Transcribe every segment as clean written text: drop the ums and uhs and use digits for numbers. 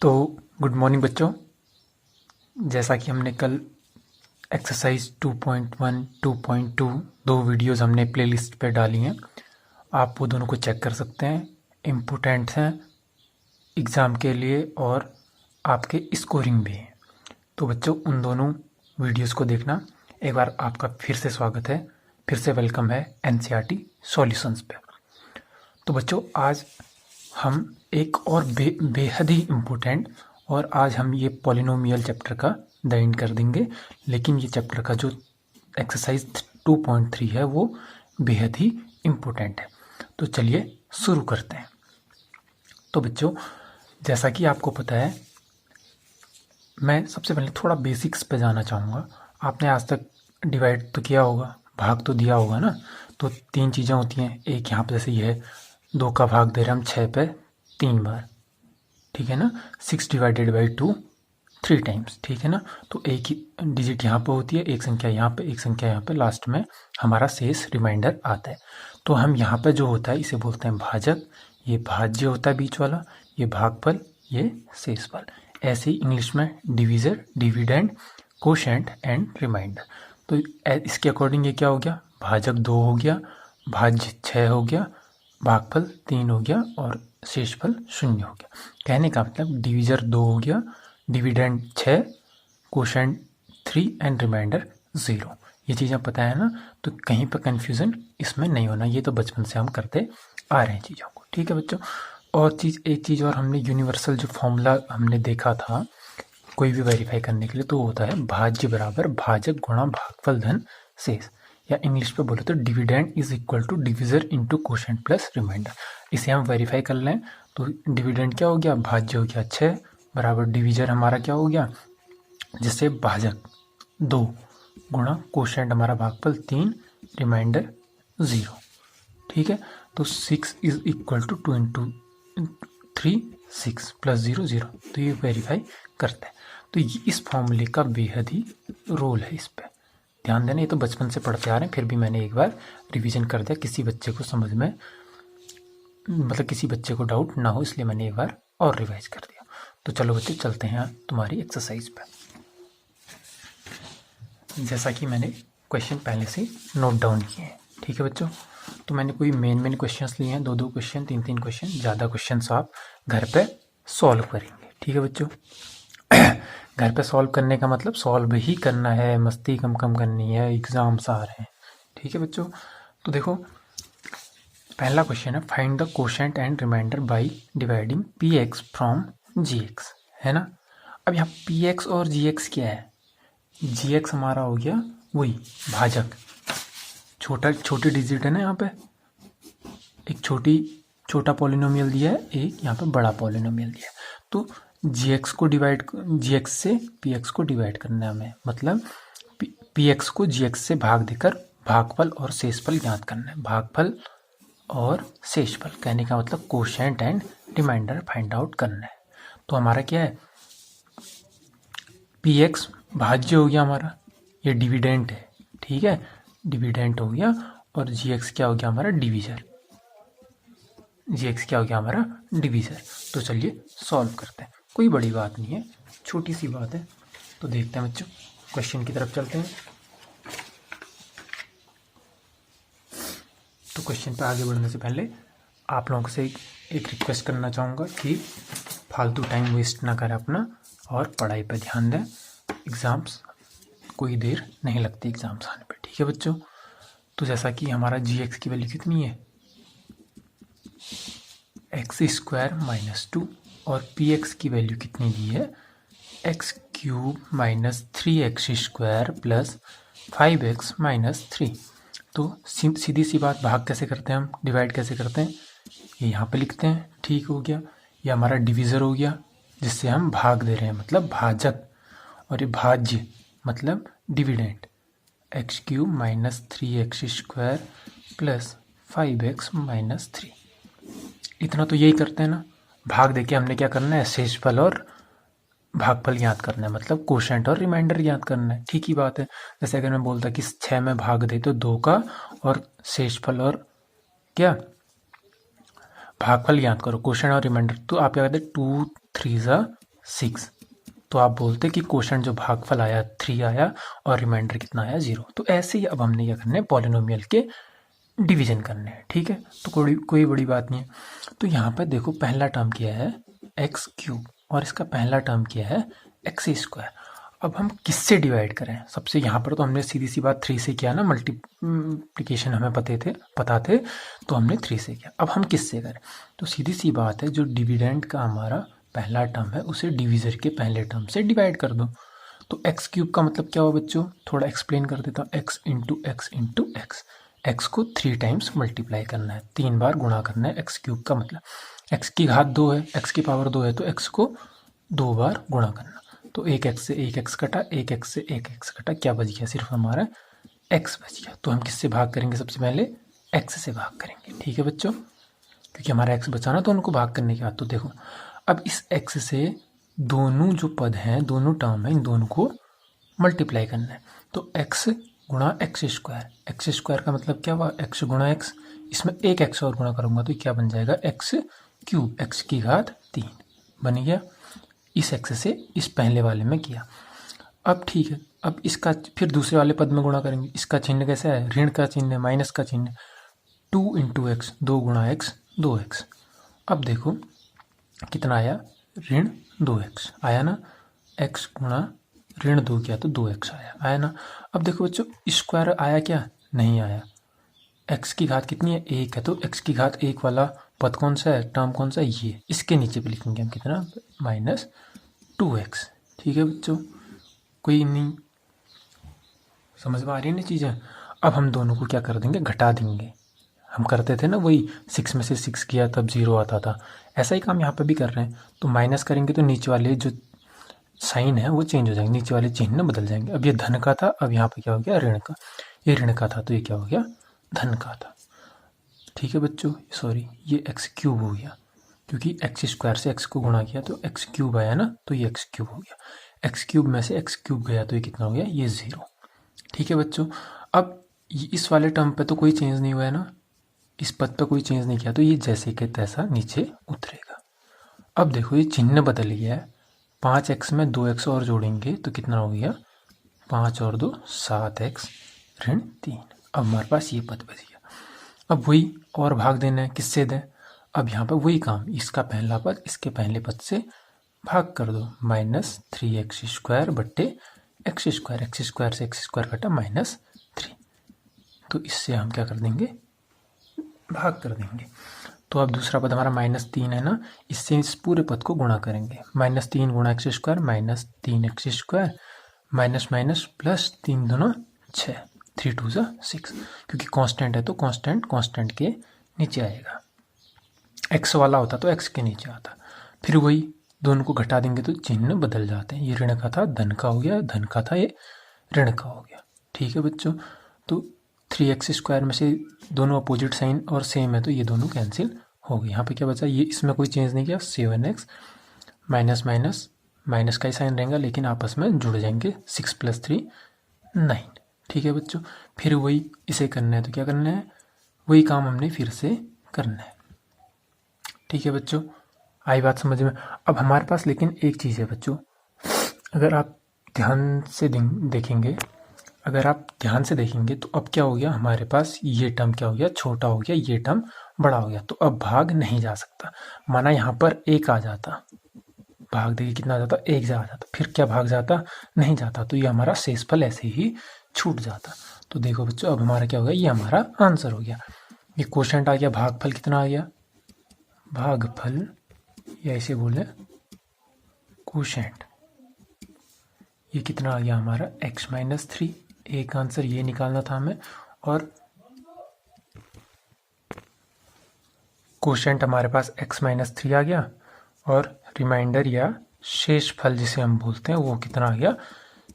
तो good morning बच्चों। जैसा कि हमने कल एक्सरसाइज 2.1, 2.2 दो वीडियोस हमने प्लेलिस्ट पे डाली हैं, आप वो दोनों को चेक कर सकते हैं। इम्पोर्टेंट हैं एग्ज़ाम के लिए और आपके स्कोरिंग भी हैं। तो बच्चों उन दोनों वीडियोस को देखना। एक बार आपका फिर से स्वागत है, फिर से वेलकम है एनसीईआरटी सॉल्यूशंस पे। तो बच्चों आज हम एक और बेहद ही इम्पोर्टेंट और आज हम ये पॉलिनोमियल चैप्टर का द एंड कर देंगे, लेकिन ये चैप्टर का जो एक्सरसाइज 2.3 है वो बेहद ही इम्पोर्टेंट है। तो चलिए शुरू करते हैं। तो बच्चों जैसा कि आपको पता है, मैं सबसे पहले थोड़ा बेसिक्स पे जाना चाहूँगा। आपने आज तक डिवाइड तो किया होगा, भाग तो दिया होगा ना। तो तीन चीज़ें होती हैं, एक यहाँ पे जैसे ये है 2 का भाग दे रहे हम 6 पे 3 बार, ठीक है ना। 6 डिवाइडेड बाई 2 3 टाइम्स, ठीक है ना। तो एक ही डिजिट यहाँ पे होती है, एक संख्या यहाँ पे, एक संख्या यहाँ पे, लास्ट में हमारा शेष रिमाइंडर आता है। तो हम यहाँ पे जो होता है इसे बोलते हैं भाजक, ये भाज्य होता है बीच वाला, ये भागफल, ये शेषफल। ऐसे ही इंग्लिश में divisor, dividend, quotient and remainder. तो इसके अकॉर्डिंग ये क्या हो गया, भाजक 2 हो गया, भाज्य 6 हो गया, भागफल 3 हो गया और शेषफल 0 हो गया। कहने का मतलब डिविजर 2 हो गया, डिविडेंड 6, कोशेंट 3 एंड रिमाइंडर 0। ये चीज़ें पता है ना, तो कहीं पर कन्फ्यूज़न इसमें नहीं होना। ये तो बचपन से हम करते आ रहे हैं चीज़ों को, ठीक है बच्चों। और एक चीज़ और, हमने यूनिवर्सल जो फॉर्मूला हमने देखा था कोई भी वेरीफाई करने के लिए, तो होता है भाज्य बराबर भाजक गुणा भागफल धन शेष, या इंग्लिश पे बोले तो dividend is equal to divisor into quotient plus remainder. इसे हम वेरीफाई कर लें तो डिविडेंड क्या हो गया, भाज्य हो गया 6 बराबर डिविजर हमारा क्या हो गया, जिससे भाजक 2 गुणा कोशेंट हमारा भागफल 3, रिमाइंडर 0, ठीक है। तो 6 is equal to 2 into 3 6 plus 0 0। तो ये वेरीफाई करते हैं। तो ये इस फॉर्मूले का बेहद ही रोल है, इस पर ध्यान देना। ये तो बचपन से पढ़ते आ रहे हैं, फिर भी मैंने एक बार रिवीजन कर दिया, किसी बच्चे को समझ में, मतलब किसी बच्चे को डाउट ना हो, इसलिए मैंने एक बार और रिवाइज कर दिया। तो चलो बच्चे चलते हैं तुम्हारी एक्सरसाइज पे। जैसा कि मैंने क्वेश्चन पहले से नोट डाउन किए हैं, ठीक है बच्चों। तो मैंने कोई मेन क्वेश्चंस लिए हैं, 2 क्वेश्चन, 3 क्वेश्चन, ज़्यादा क्वेश्चंस आप घर पे सॉल्व करेंगे, ठीक है बच्चों। घर पे सॉल्व करने का मतलब सॉल्व ही करना है, मस्ती कम करनी है, एग्जाम्स आ रहे हैं, ठीक है बच्चों। तो देखो पहला क्वेश्चन है, find the quotient and remainder by dividing p x from g x, है ना। अब यहाँ पी एक्स और जी एक्स क्या है, जी एक्स हमारा हो गया वही भाजक, छोटी डिजिट है ना, यहाँ पे एक छोटा पॉलिनोमियल दिया है, एक यहाँ पे बड़ा पॉलिनोमियल दिया है। तो जी एक्स से पी एक्स को डिवाइड करना है हमें, मतलब पी एक्स को जी एक्स से भाग देकर भागफल और शेषफल ज्ञात करना है। भागफल और शेषफल कहने का मतलब quotient and remainder find out करना है। तो हमारा क्या है, पी एक्स भाज्य हो गया हमारा, ये डिविडेंट है, ठीक है, डिविडेंट हो गया, और जी एक्स क्या हो गया हमारा, डिविजर, जी एक्स क्या हो गया हमारा, डिविजर। तो चलिए सॉल्व करते हैं, कोई बड़ी बात नहीं है, छोटी सी बात है। तो देखते हैं बच्चों, क्वेश्चन की तरफ चलते हैं। तो क्वेश्चन पे आगे बढ़ने से पहले आप लोगों से एक रिक्वेस्ट करना चाहूँगा कि फालतू टाइम वेस्ट ना करें अपना, और पढ़ाई पे ध्यान दें। एग्ज़ाम्स कोई देर नहीं लगती एग्ज़ाम्स आने पे, ठीक है बच्चों। तो जैसा कि हमारा जी एक्स की वैल्यू कितनी है, x² - 2, और पी एक्स की वैल्यू कितनी दी है, x³ - 3x² प्लस 5x - 3। तो सीधी सी बात, भाग कैसे करते हैं हम, डिवाइड कैसे करते हैं, ये यहाँ पे लिखते हैं, ठीक हो गया। ये हमारा डिविज़र हो गया, जिससे हम भाग दे रहे हैं मतलब भाजक, और ये भाज्य मतलब dividend, x³ - 3x² plus 5x - 3। इतना तो यही करते हैं ना। भाग देके हमने क्या करना है, शेषफल और भागफल ज्ञात करना है, मतलब कोशेंट और रिमाइंडर ज्ञात करना है, ठीक ही बात है। जैसे अगर मैं बोलता कि 6 में भाग दे तो 2 का, और शेषफल और क्या भागफल ज्ञात करो, कोशेंट और रिमाइंडर। तो आप क्या कहते हैं, 2 3 ज़ा 6। तो आप बोलते कि क्वोशंट जो भागफल आया 3 आया और रिमाइंडर कितना आया 0। तो ऐसे ही अब हमने क्या करना है, पॉलिनोमियल के डिवीजन करने हैं। ठीक है, तो कोई बड़ी बात नहीं है। तो यहाँ पर देखो पहला टर्म क्या है एक्स क्यूब और इसका पहला टर्म क्या है एक्स स्क्वायर। अब हम किससे डिवाइड करें? सबसे यहाँ पर तो हमने सीधी सी बात 3 से किया ना, मल्टीप्लिकेशन हमें पता थे तो हमने 3 से किया। अब हम किससे करें? तो सीधी सी बात है, जो डिविडेंड का हमारा पहला टर्म है उसे डिविजर के पहले टर्म से डिवाइड कर दो। तो एक्स क्यूब का मतलब क्या हुआ बच्चों? थोड़ा एक्सप्लेन कर देता हूँ। X into x into x, x को 3 टाइम्स मल्टीप्लाई करना है, 3 बार गुणा करना है। एक्स क्यूब का मतलब एक्स की घात 2 है, एक्स की पावर 2 है, तो एक्स को 2 बार गुणा करना। तो एक एक्स से एक एक्स कटा, एक एक्स से एक एक्स कटा, क्या बच गया? सिर्फ हमारा एक्स बच गया। तो हम किससे भाग करेंगे? सबसे पहले एक्स से भाग करेंगे। ठीक है बच्चों, क्योंकि हमारा एक्स बचा ना, तो उनको भाग करने के बाद तो देखो अब इस एक्स से दोनों जो पद हैं, दोनों टर्म हैं, इन दोनों को मल्टीप्लाई करना है। तो एक्स गुणा एक्स स्क्वायर, एक्स स्क्वायर का मतलब क्या हुआ? एक्स गुणा एक्स, इसमें एक एक्स और गुणा करूंगा तो क्या बन जाएगा? एक्स क्यूब, एक्स की घात 3 बन गया। इस एक्स से इस पहले वाले में किया। अब ठीक है, अब इसका फिर दूसरे वाले पद में गुणा करेंगे। इसका चिन्ह कैसा है? ऋण का चिन्ह है, माइनस का चिन्ह। 2 इंटू एक्स, 2 गुणा एक्स 2x। अब देखो कितना आया? ऋण 2x आया ना। x गुणा ऋण 2 किया तो 2x आया ना। अब देखो बच्चों स्क्वायर आया क्या? नहीं आया। x की घात कितनी है? 1 है, तो x की घात 1 वाला पद कौन सा है, टर्म कौन सा है? ये। इसके नीचे पे लिखेंगे हम कितना? -2x। ठीक है बच्चों, कोई नहीं समझ में आ रही है ना चीज़ें? अब हम दोनों को क्या कर देंगे? घटा देंगे। हम करते थे ना वही, 6 में से 6 किया तब 0 आता था, ऐसा ही काम यहाँ पे भी कर रहे हैं। तो माइनस करेंगे तो नीचे वाले जो साइन है वो चेंज हो जाएंगे, नीचे वाले चिन्ह बदल जाएंगे। अब ये धन का था, अब यहाँ पे क्या हो गया? ऋण का। ये ऋण का था तो ये क्या हो गया? धन का था। ठीक है बच्चों, सॉरी ये एक्स क्यूब हो गया, क्योंकि एक्स स्क्वायर से एक्स को गुणा किया तो एक्स क्यूब आया ना, तो ये एक्स क्यूब हो गया। एक्स क्यूब में से एक्स क्यूब गया तो ये कितना हो गया? ये 0। ठीक है बच्चों, अब इस वाले टर्म पे तो कोई चेंज नहीं हुआ है ना, इस पद पे कोई चेंज नहीं किया, तो ये जैसे के तैसा नीचे उतरेगा। अब देखो ये चिन्ह बदल गया है, 5x में 2x और जोड़ेंगे तो कितना हो गया? 5 और 2 7x ऋण 3। अब हमारे पास ये पद बच गया। अब वही और भाग देना है, किससे दें? अब यहाँ पर वही काम, इसका पहला पद इसके पहले पद से भाग कर दो। -3x स्क्वायर बट्टे एक्स स्क्वायर, एक्स स्क्वायर से एक्स स्क्वायर कटा -3। तो इससे हम क्या कर देंगे? भाग कर देंगे। तो अब दूसरा पद हमारा -3 है ना, इससे इस पूरे पद को गुणा करेंगे। -3 गुणा x square, -3x square, minus minus plus 3 दूना 6, 3 2 6, क्योंकि कांस्टेंट है तो कांस्टेंट के नीचे आएगा। एक्स वाला होता तो एक्स के नीचे आता। फिर वही दोनों को घटा देंगे तो चिन्ह बदल जाते हैं। ये ऋण का था धन का हो गया, धन का था ये ऋण का हो गया। ठीक है बच्चों, तो 3x स्क्वायर में से दोनों अपोजिट साइन और सेम है तो ये दोनों कैंसिल हो गए। यहाँ पे क्या बचा? ये इसमें कोई चेंज नहीं किया, 7x माइनस माइनस माइनस का ही साइन रहेगा लेकिन आपस में जुड़ जाएंगे, 6 + 3 9। ठीक है बच्चों, फिर वही इसे करना है तो क्या करना है? वही काम हमने फिर से करना है। ठीक है बच्चों, आई बात समझ में? अब हमारे पास लेकिन एक चीज़ है बच्चों, अगर आप ध्यान से देखेंगे, अगर आप ध्यान से देखेंगे तो अब क्या हो गया हमारे पास? ये टर्म क्या हो गया? छोटा हो गया, ये टर्म बड़ा हो गया। तो अब भाग नहीं जा सकता। माना यहाँ पर 1 आ जाता, भाग देखिए कितना आ जाता? 1 आ जाता। फिर क्या भाग जाता? नहीं जाता। तो ये हमारा शेषफल ऐसे ही छूट जाता। तो देखो बच्चों, अब हमारा क्या हो गया? ये हमारा आंसर हो गया। ये क्वोशंट आ गया, भागफल कितना आ गया? भागफल या इसे बोले क्वोशंट, ये कितना आ गया हमारा? x - 3। एक आंसर ये निकालना था हमें, और क्वोशंट हमारे पास x - 3 आ गया, और रिमाइंडर या शेष फल जिसे हम बोलते हैं वो कितना आ गया?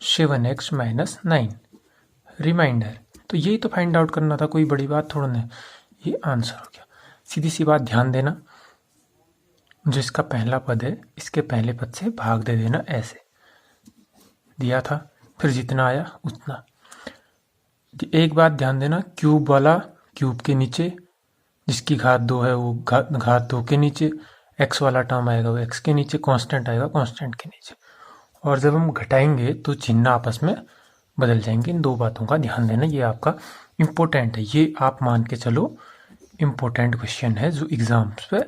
7x - 9 reminder. तो यही तो फाइंड आउट करना था, कोई बड़ी बात थोड़ा नहीं। ये आंसर हो गया। सीधी सी बात, ध्यान देना, जो इसका पहला पद है इसके पहले पद से भाग दे देना, ऐसे दिया था, फिर जितना आया उतना। एक बात ध्यान देना, क्यूब वाला क्यूब के नीचे, जिसकी घात 2 है वो घात 2 के नीचे, एक्स वाला टर्म आएगा वो एक्स के नीचे, कांस्टेंट आएगा कांस्टेंट के नीचे। और जब हम घटाएंगे तो चिन्ह आपस में बदल जाएंगे। इन दो बातों का ध्यान देना, ये आपका इम्पोर्टेंट है, ये आप मान के चलो इम्पोर्टेंट क्वेश्चन है जो एग्जाम्स पे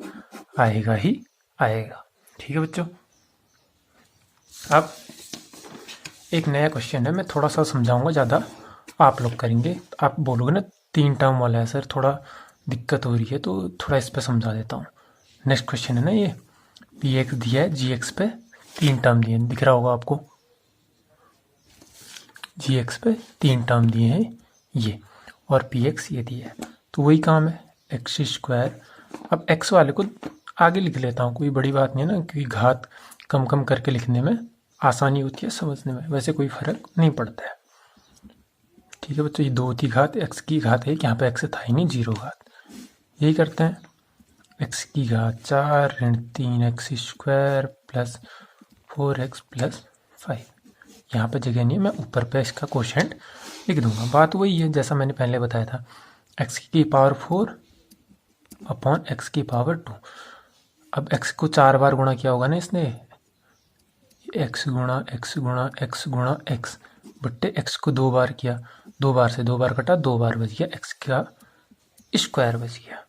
आएगा ही आएगा। ठीक है बच्चों। अब एक नया क्वेश्चन है, मैं थोड़ा सा समझाऊंगा, ज़्यादा आप लोग करेंगे। आप बोलोगे ना 3 टर्म वाला है सर, थोड़ा दिक्कत हो रही है, तो थोड़ा इस पर समझा देता हूँ। नेक्स्ट क्वेश्चन है ना ये, पी एक्स दिया है, जी एक्स पे 3 टर्म दिए, दिख रहा होगा आपको, जी एक्स पे 3 टर्म दिए हैं ये, और पी एक्स ये दिया है। तो वही काम है, एक्स स्क्वायर। अब एक्स वाले को आगे लिख लेता हूँ, कोई बड़ी बात नहीं है ना, क्योंकि घात कम कम करके लिखने में आसानी होती है, समझने में वैसे कोई फर्क नहीं पड़ता है। ठीक है बच्चों, ये 2 की घात एक्स की घात है, यहाँ पे एक्स था ही नहीं, 0 घात। यही करते हैं, एक्स की घात 4 ऋण 3 x square plus 4x plus 5। यहाँ पे जगह नहीं है, मैं ऊपर पे इसका कोशेंट लिख दूंगा। बात वही है जैसा मैंने पहले बताया था, x की पावर 4 अपॉन x की पावर 2। अब x को 4 बार गुणा किया होगा ना इसने, x गुणा x गुणा x गुणा x बट्टे x को 2 बार किया, 2 बार से 2 बार कटा, 2 बार बच गया, x का स्क्वायर बच गया।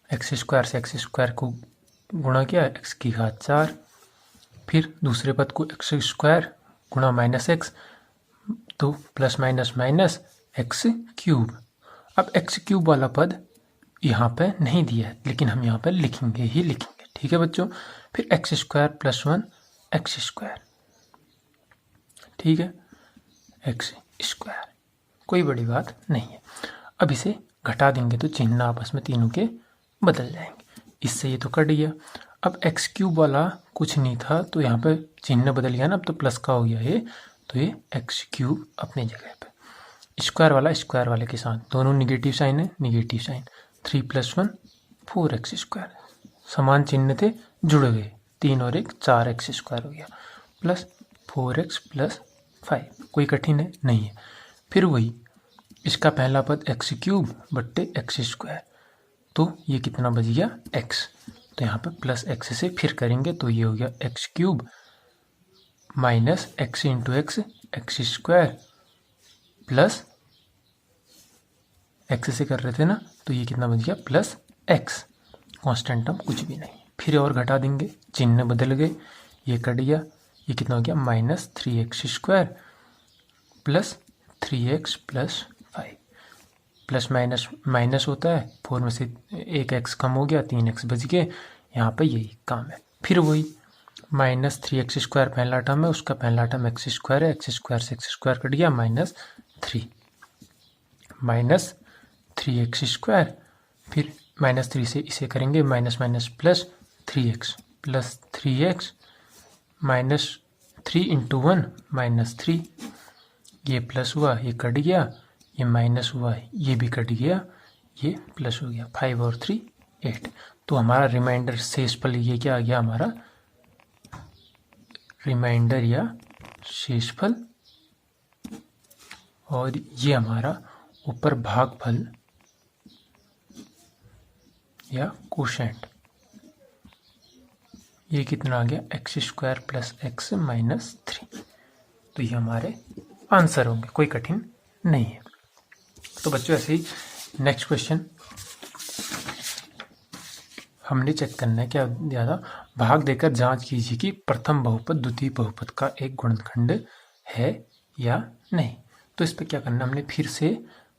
एक्स स्क्वायर से एक्स स्क्वायर को गुणा किया, x की घात 4, फिर दूसरे पद को एक्स स्क्वायर गुणा माइनस एक्स, तो plus minus minus x cube. अब एक्स क्यूब वाला पद यहाँ पे नहीं दिया है, लेकिन हम यहाँ पे लिखेंगे ही लिखेंगे। ठीक है बच्चों। फिर x square plus 1 x square, ठीक है, एक्स स्क्वायर, कोई बड़ी बात नहीं है। अब इसे घटा देंगे तो चिन्ह आपस में तीनों के बदल जाएंगे। इससे ये तो कट गया। अब एक्स क्यूब वाला कुछ नहीं था, तो यहाँ पे चिन्ह बदल गया ना, अब तो प्लस का हो गया ये, तो ये एक्स क्यूब अपनी जगह पे। स्क्वायर वाला स्क्वायर वाले के साथ, दोनों निगेटिव साइन है, निगेटिव साइन, 3 + 1 4x स्क्वायर, समान चिन्ह थे, जुड़ गए, 3 और 1 4x स्क्वायर हो गया, प्लस 4x प्लस 5। कोई कठिन है नहीं है। फिर वही इसका पहला पद एक्स क्यूब बट्टे एक्स स्क्वायर, तो ये कितना बच गया x, तो यहाँ पे प्लस x से फिर करेंगे तो ये हो गया x cube minus x into x, x square plus x से कर रहे थे ना, तो ये कितना बच गया प्लस x, कांस्टेंट टर्म कुछ भी नहीं। फिर और घटा देंगे, चिन्ह बदल गए, ये कट गया, ये कितना हो गया minus 3x square plus 3x plus 5। Plus minus minus होता है, 4 में से एक x कम हो गया, 3x बच गए, यहाँ पे यही काम है। फिर वही माइनस 3x स्क्वायर पहला टर्म है, उसका पहला टर्म एक्स स्क्वायर है, एक्स स्क्वायर से एक्स स्क्वायर कट गया, माइनस 3 माइनस 3x स्क्वायर, फिर माइनस 3 से इसे करेंगे minus minus plus 3x plus 3x minus 3 into 1 minus 3, ये प्लस हुआ, ये कट गया, ये माइनस हुआ, ये भी कट गया, ये प्लस हो गया, 5 और 3 8। तो हमारा रिमाइंडर शेषफल ये क्या आ गया, हमारा रिमाइंडर या शेषफल, और ये हमारा ऊपर भागफल या कोशेंट, ये कितना आ गया x square plus x minus 3। तो ये हमारे आंसर होंगे, कोई कठिन नहीं है। तो बच्चों ऐसे ही नेक्स्ट क्वेश्चन हमने चेक करना है, क्या दिया था, भाग देकर जांच कीजिए कि प्रथम बहुपद द्वितीय बहुपद का एक गुणनखंड है या नहीं। तो इस पर क्या करना है, हमने फिर से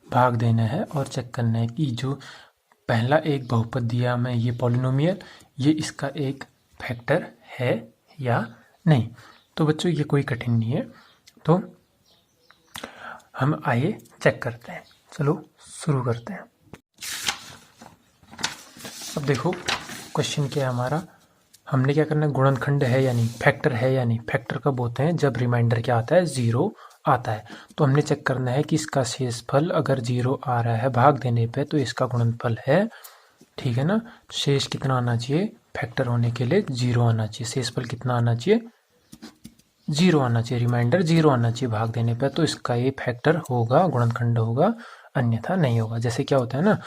भाग देना है और चेक करना है कि जो पहला एक बहुपद दिया हमें, ये पॉलिनोमियल, ये इसका एक फैक्टर है या नहीं। तो बच्चों ये कोई कठिन नहीं है, तो हम आइए चेक करते हैं। चलो शुरू करते हैं। अब देखो क्वेश्चन क्या है हमारा, हमने क्या करना है, गुणनखंड है या नहीं, फैक्टर है या नहीं। फैक्टर कब होते हैं, जब रिमाइंडर क्या आता है, 0 आता है। तो हमने चेक करना है कि इसका शेषफल अगर 0 आ रहा है भाग देने पे, तो इसका गुणनफल है, ठीक है ना। शेष कितना आना चाहिए, फैक्टर होने के लिए 0 आना चाहिए, शेषफल कितना आना चाहिए, 0 आना चाहिए, रिमाइंडर 0 आना चाहिए भाग देने पे, तो इसका ये फैक्टर होगा, गुणनखंड होगा, अन्यथा नहीं होगा। जैसे क्या होता है ना,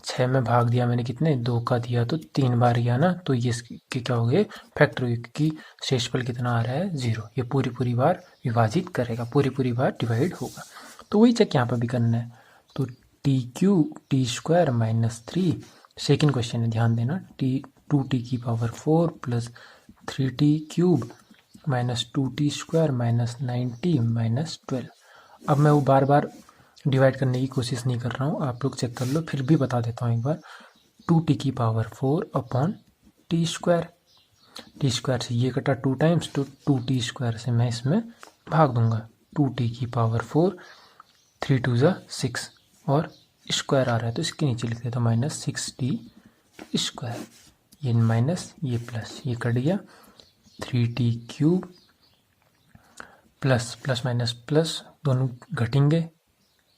6 में भाग दिया मैंने कितने 2 का दिया तो 3 बार गया ना, तो ये इसके क्या हो गए फैक्टर हो गए, क्योंकि शेषफल कितना आ रहा है 0। ये पूरी बार विभाजित करेगा, पूरी बार डिवाइड होगा। तो वही चेक यहाँ पर भी करना है। तो t² माइनस 3 सेकेंड क्वेश्चन है, ध्यान देना। 2t की power 4 plus 3t³ minus 2t² minus 90 minus 12। अब मैं वो बार बार डिवाइड करने की कोशिश नहीं कर रहा हूँ, आप लोग चेक कर लो, फिर भी बता देता हूँ एक बार। 2t की पावर 4 अपॉन t², t² से ये कटा 2 टाइम्स, तो 2t² से मैं इसमें भाग दूंगा। 2t की पावर 4, 3 2 ज़ा 6 और स्क्वायर आ रहा है तो इसके नीचे लिख देता हूँ माइनस 6t²। ये माइनस ये प्लस, ये कट गया। 3t³ प्लस माइनस प्लस दोनों घटेंगे,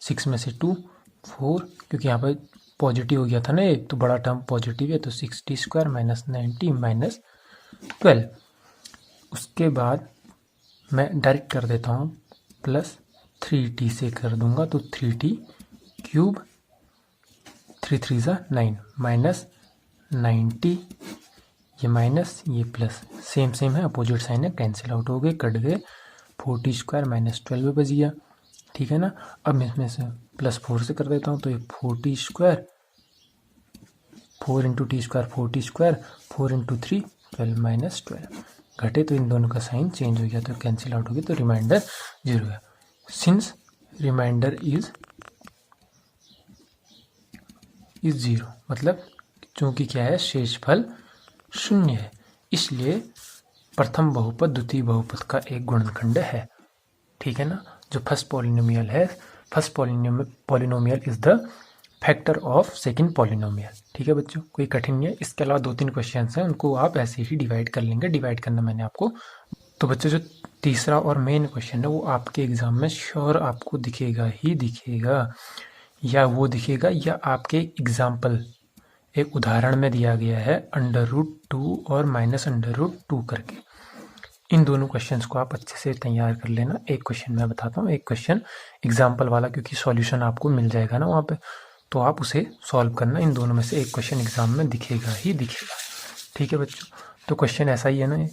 6 में से 2 4, क्योंकि यहाँ पर पॉजिटिव हो गया था ना एक, तो बड़ा टर्म पॉजिटिव है, तो 6t² माइनस 90 माइनस 12। उसके बाद मैं डायरेक्ट कर देता हूँ प्लस 3t से कर दूंगा, तो 3t³, 3 3 ज़ा 9 माइनस 90, ये माइनस ये प्लस, सेम है, अपोजिट साइन है, कैंसिल आउट हो गए, कट गए। 4t² माइनस 12 बच गया, ठीक है ना। अब मैं इसमें से प्लस 4 से कर देता हूँ, तो ये 4t², 4 into t² 4t², 4 into 3 12 minus 12 घटे, तो इन दोनों का साइन चेंज हो गया, तो कैंसिल आउट हो गया, तो रिमाइंडर 0 है। सिंस रिमाइंडर इज 0, मतलब चूंकि क्या है शेषफल 0 है, इसलिए प्रथम बहुपद द्वितीय बहुपद का एक गुणनखंड है, ठीक है ना। जो फर्स्ट पॉलिनोमियल है, first polynomial is the factor of second polynomial, ठीक है बच्चों, कोई कठिन नहीं है। इसके अलावा 2-3 क्वेश्चंस हैं, उनको आप ऐसे ही डिवाइड कर लेंगे, डिवाइड करना मैंने आपको। तो बच्चों जो तीसरा और मेन क्वेश्चन है वो आपके एग्जाम में श्योर आपको दिखेगा ही दिखेगा, या वो दिखेगा या आपके एग्जाम्पल एक उदाहरण में दिया गया है √2 और माइनस √2 करके। इन दोनों क्वेश्चंस को आप अच्छे से तैयार कर लेना। एक क्वेश्चन मैं बताता हूँ, एक क्वेश्चन एग्जाम्पल वाला, क्योंकि सॉल्यूशन आपको मिल जाएगा ना वहाँ पे, तो आप उसे सॉल्व करना। इन दोनों में से एक क्वेश्चन एग्जाम में दिखेगा ही दिखेगा, ठीक है बच्चों। तो क्वेश्चन ऐसा ही है ना,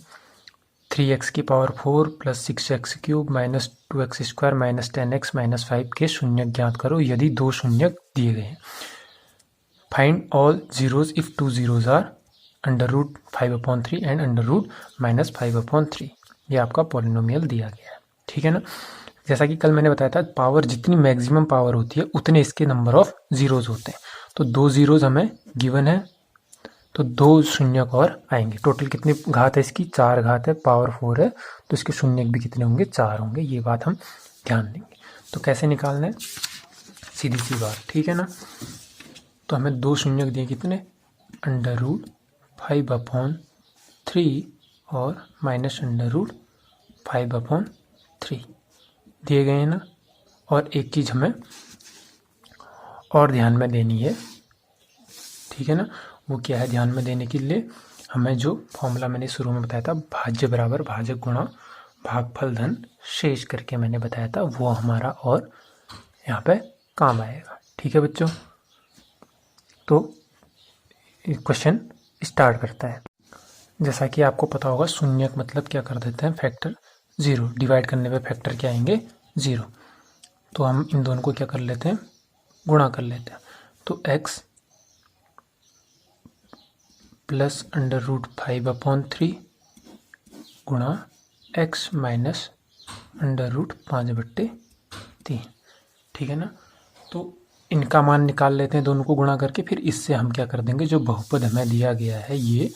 3x की power 4 plus 6x³ minus 2x² minus 10x minus 5 के शून्यक ज्ञात करो यदि 2 शून्यक दिए गए हैं। Find all zeros if 2 zeros are √5/3 and √-5/3। ये आपका पॉलिनोमियल दिया गया है, ठीक है ना। जैसा कि कल मैंने बताया था, पावर जितनी मैक्सिमम पावर होती है उतने इसके नंबर ऑफ जीरोज होते हैं। तो 2 zeros हमें गिवन है, तो 2 शून्यक और आएंगे। टोटल कितनी घात है इसकी, 4 घात है, पावर 4 है, तो इसके शून्यक भी कितने होंगे, 4 होंगे। ये बात हम ध्यान देंगे। तो कैसे निकालना है, सीधी सी बात, ठीक है ना। तो हमें 2 शून्यक दिए कितने, √5/3 और माइनस √5/3 दिए गए हैं ना। और एक चीज़ हमें और ध्यान में देनी है, ठीक है ना, वो क्या है, ध्यान में देने के लिए हमें जो फॉर्मूला मैंने शुरू में बताया था, भाज्य बराबर भाजक गुणा भागफल धन शेष करके मैंने बताया था, वो हमारा और यहाँ पे काम आएगा, ठीक है बच्चों। तो क्वेश्चन स्टार्ट करता है। जैसा कि आपको पता होगा, शून्यक मतलब क्या कर देते हैं, फैक्टर 0, डिवाइड करने पे फैक्टर क्या आएंगे 0। तो हम इन दोनों को क्या कर लेते हैं, गुणा कर लेते हैं। तो x प्लस √5/3 गुणा x माइनस √5/3, ठीक है ना। तो इनका मान निकाल लेते हैं दोनों को गुणा करके, फिर इससे हम क्या कर देंगे, जो बहुपद हमें दिया गया है ये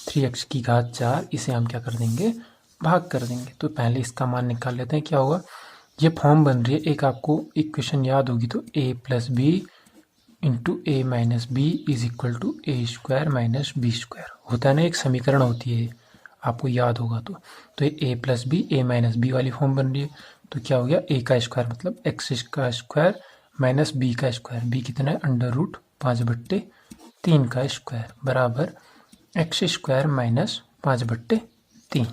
3x की घात 4, इसे हम क्या कर देंगे, भाग कर देंगे। तो पहले इसका मान निकाल लेते हैं, क्या होगा, ये फॉर्म बन रही है, एक आपको इक्वेशन याद होगी, तो a + b into a minus b is equal to a² minus b² होता है ना, एक समीकरण होती है, आपको याद होगा। तो ये a + b a minus b वाली फॉर्म बन रही है। तो क्या हो गया, a का स्क्वायर मतलब x का स्क्वायर माइनस b का स्क्वायर, b कितना है, √5/3 का स्क्वायर बराबर x² माइनस 5/3,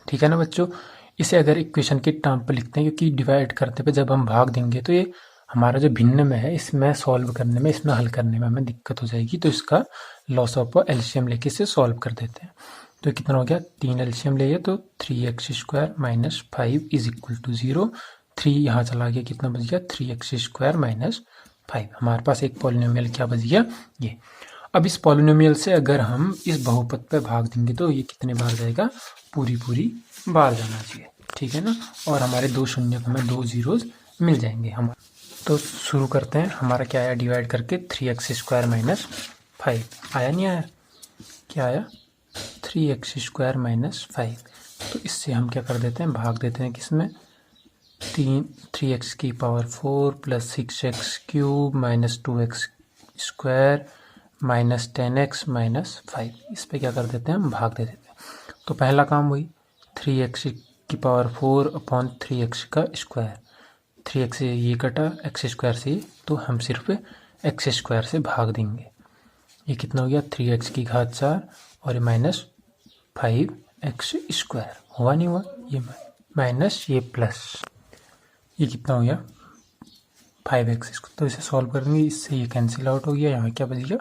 ठीक है ना बच्चों। इसे अगर इक्वेशन के टर्म पर लिखते हैं, क्योंकि डिवाइड करते पे जब हम भाग देंगे तो ये हमारा जो भिन्न में है इसमें सॉल्व करने में, इसमें हल करने में हमें दिक्कत हो जाएगी, तो इसका लॉस ऑफ एलसीएम लेके इसे सॉल्व कर देते हैं। तो कितना हो गया, 3 एलसीएम ले तो 3x² minus 5 is equal to 0। 3 यहाँ चला गया, कितना बच गया 3x² माइनस 5। हमारे पास एक पॉलिनोमियल क्या बच गया ये। अब इस पॉलिनोमियल से अगर हम इस बहुपद पे भाग देंगे तो ये कितने बार जाएगा, पूरी बार जाना चाहिए, ठीक है ना। और हमारे 2 शून्य में 2 जीरोज मिल जाएंगे हम। तो शुरू करते हैं। हमारा क्या आया डिवाइड करके, 3x² माइनस 5 आया, नहीं आया, क्या आया 3x² माइनस 5। तो इससे हम क्या कर देते हैं, भाग देते हैं किसमें, 3x की power 4 plus 6x³ minus 2x² minus 10x minus 5। इस पे क्या कर देते हैं, हम भाग दे देते हैं। तो पहला काम वही 3x की पावर 4 अपॉन 3x का स्क्वायर, 3x से ये कटा, x² से, तो हम सिर्फ x² से भाग देंगे। ये कितना हो गया 3x की घात 4 और ये माइनस 5x²। हुआ नहीं हुआ, ये माइनस ये प्लस, ये कितना हो गया 5x²। तो इसे सॉल्व करेंगे, इससे ये कैंसिल आउट हो गया। यहाँ क्या बच गया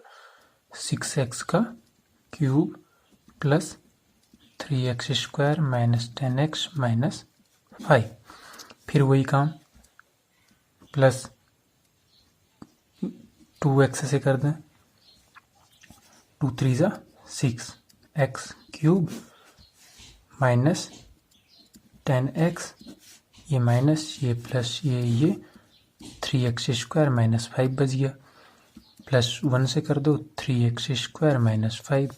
6x³ plus 3x² minus 10x minus 5। फिर वही काम प्लस 2x से कर दें, 2 3 जा 6x³ माइनस 10x, ये माइनस ये प्लस ये 3x² माइनस 5 बच गया। प्लस 1 से कर दो, 3x² माइनस 5,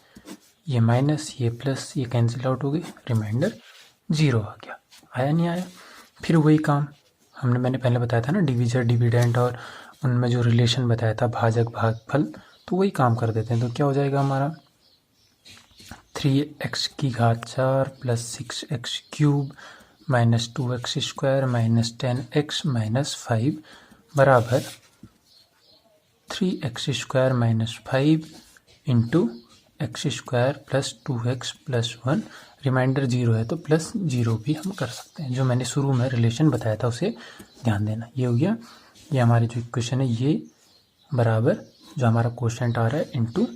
ये माइनस ये प्लस, ये कैंसिल आउट हो गई, रिमाइंडर 0 आ गया। आया नहीं आया। फिर वही काम मैंने पहले बताया था ना, डिविजर डिविडेंड और उनमें जो रिलेशन बताया था भाजक भागफल, तो वही काम कर देते हैं। तो क्या हो जाएगा हमारा 3x की घात 4 plus 6x³ minus 2x² minus 10x minus 5 बराबर 3x² minus 5 into x² plus 2x plus 1, remainder 0 है तो प्लस 0 भी हम कर सकते हैं। जो मैंने शुरू में रिलेशन बताया था उसे ध्यान देना। ये हो गया, ये हमारी जो इक्वेशन है ये बराबर जो हमारा क्वोशिएंट आ रहा है इंटू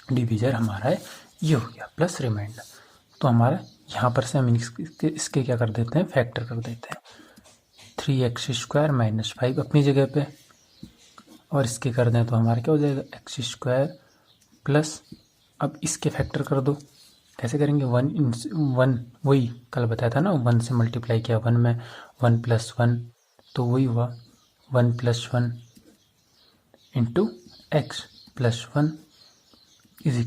डिविजर हमारा है, ये हो गया प्लस रिमाइंडर। तो हमारा यहाँ पर से हम इसके क्या कर देते हैं, फैक्टर कर देते हैं। 3x² माइनस 5 अपनी जगह पे, और इसके कर दें तो हमारा क्या हो जाएगा x² प्लस, अब इसके फैक्टर कर दो, कैसे करेंगे 1 वही कल बताया था ना, 1 से मल्टीप्लाई किया 1 में, 1 प्लस 1 तो वही हुआ 1 plus 1 into x plus 1 is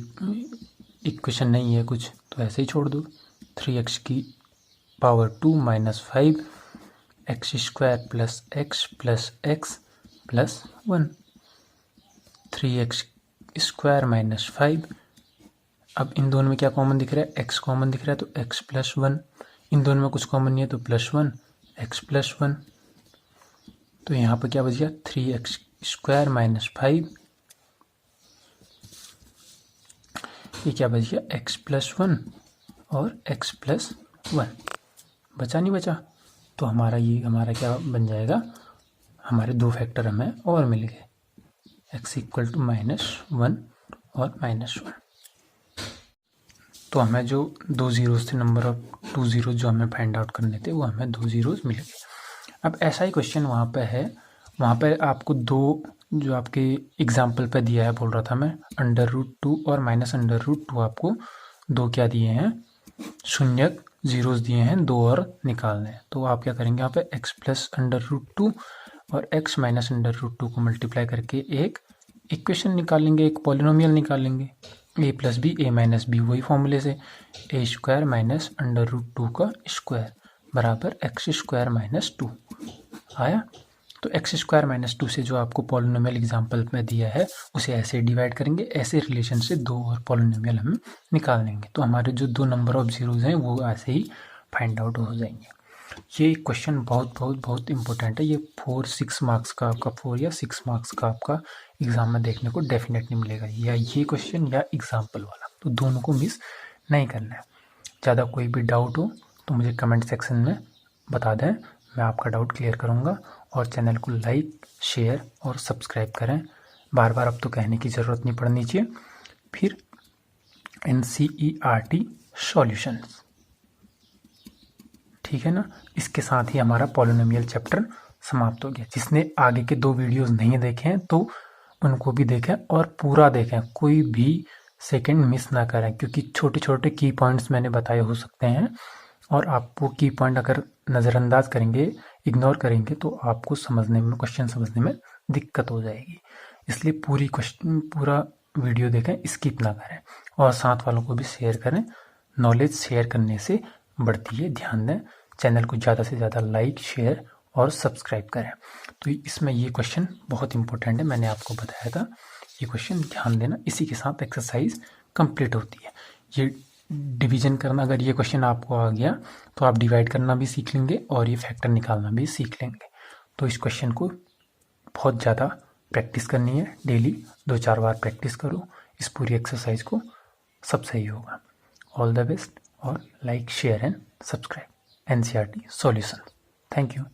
equation नहीं है कुछ तो ऐसे ही छोड़ दो। 3x की power 2 minus 5 x² plus x plus 1, 3x² minus 5। अब इन दोनों में क्या कॉमन दिख रहा है, x कॉमन दिख रहा है तो x प्लस 1, इन दोनों में कुछ कॉमन नहीं है तो प्लस 1 x प्लस 1। तो यहाँ पर क्या बच गया 3x² माइनस 5, ये क्या बच गया x प्लस 1 और x प्लस 1, बचा नहीं बचा। तो हमारा क्या बन जाएगा, हमारे 2 फैक्टर हमें और मिल गए, x इक्वल टू -1 और -1। तो हमें जो 2 जीरोस थे, नंबर ऑफ 2 जीरोस जो हमें फाइंड आउट करने थे वो हमें 2 जीरोस मिल गए। अब ऐसा ही क्वेश्चन वहाँ पे है, वहाँ पे आपको 2 जो आपके एग्जाम्पल पे दिया है, बोल रहा था मैं √2 और -√2 आपको 2 क्या दिए हैं, शून्य जीरोस दिए हैं, 2 और निकालने हैं। तो आप क्या करेंगे यहाँ पे x प्लस √2 और x माइनस √2 को मल्टीप्लाई करके एक इक्वेशन निकालेंगे, एक पॉलिनोमियल निकालेंगे, a plus b a minus b, वही फॉर्मूले से a² माइनस √2 का स्क्वायर बराबर x² माइनस 2 आया। तो x² माइनस 2 से जो आपको पॉलिनोमियल एग्जाम्पल में दिया है उसे ऐसे डिवाइड करेंगे, ऐसे रिलेशन से 2 और पॉलिनोमियल हम निकाल लेंगे। तो हमारे जो 2 नंबर ऑफ जीरोज हैं वो ऐसे ही फाइंड आउट हो जाएंगे। ये क्वेश्चन बहुत इंपॉर्टेंट है। ये 4-6 मार्क्स का आपका 4 या 6 मार्क्स का आपका एग्जाम में देखने को डेफिनेटली मिलेगा, या ये क्वेश्चन या एग्जाम्पल वाला, तो दोनों को मिस नहीं करना है। ज़्यादा कोई भी डाउट हो तो मुझे कमेंट सेक्शन में बता दें, मैं आपका डाउट क्लियर करूँगा। और चैनल को लाइक, शेयर और सब्सक्राइब करें। बार बार अब तो कहने की ज़रूरत नहीं पड़नी चाहिए। फिर NCERT सॉल्यूशंस, ठीक है ना। इसके साथ ही हमारा पॉलिनोमियल चैप्टर समाप्त हो गया। जिसने आगे के 2 वीडियोस नहीं देखे हैं तो उनको भी देखें और पूरा देखें, कोई भी सेकंड मिस ना करें, क्योंकि छोटे छोटे की पॉइंट्स मैंने बताए हो सकते हैं और आप वो की पॉइंट अगर नज़रअंदाज करेंगे, इग्नोर करेंगे तो आपको समझने में, क्वेश्चन समझने में दिक्कत हो जाएगी। इसलिए पूरा वीडियो देखें, स्किप ना करें और साथ वालों को भी शेयर करें। नॉलेज शेयर करने से बढ़ती है, ध्यान दें। चैनल को ज़्यादा से ज़्यादा लाइक, शेयर और सब्सक्राइब करें। तो इसमें ये क्वेश्चन बहुत इंपॉर्टेंट है, मैंने आपको बताया था। ये क्वेश्चन ध्यान देना, इसी के साथ एक्सरसाइज कंप्लीट होती है। ये डिवीजन करना, अगर ये क्वेश्चन आपको आ गया तो आप डिवाइड करना भी सीख लेंगे और ये फैक्टर निकालना भी सीख लेंगे। तो इस क्वेश्चन को बहुत ज़्यादा प्रैक्टिस करनी है, डेली 2-4 बार प्रैक्टिस करो इस पूरी एक्सरसाइज को, सब सही होगा। ऑल द बेस्ट और like, share and subscribe NCERT solution. Thank you.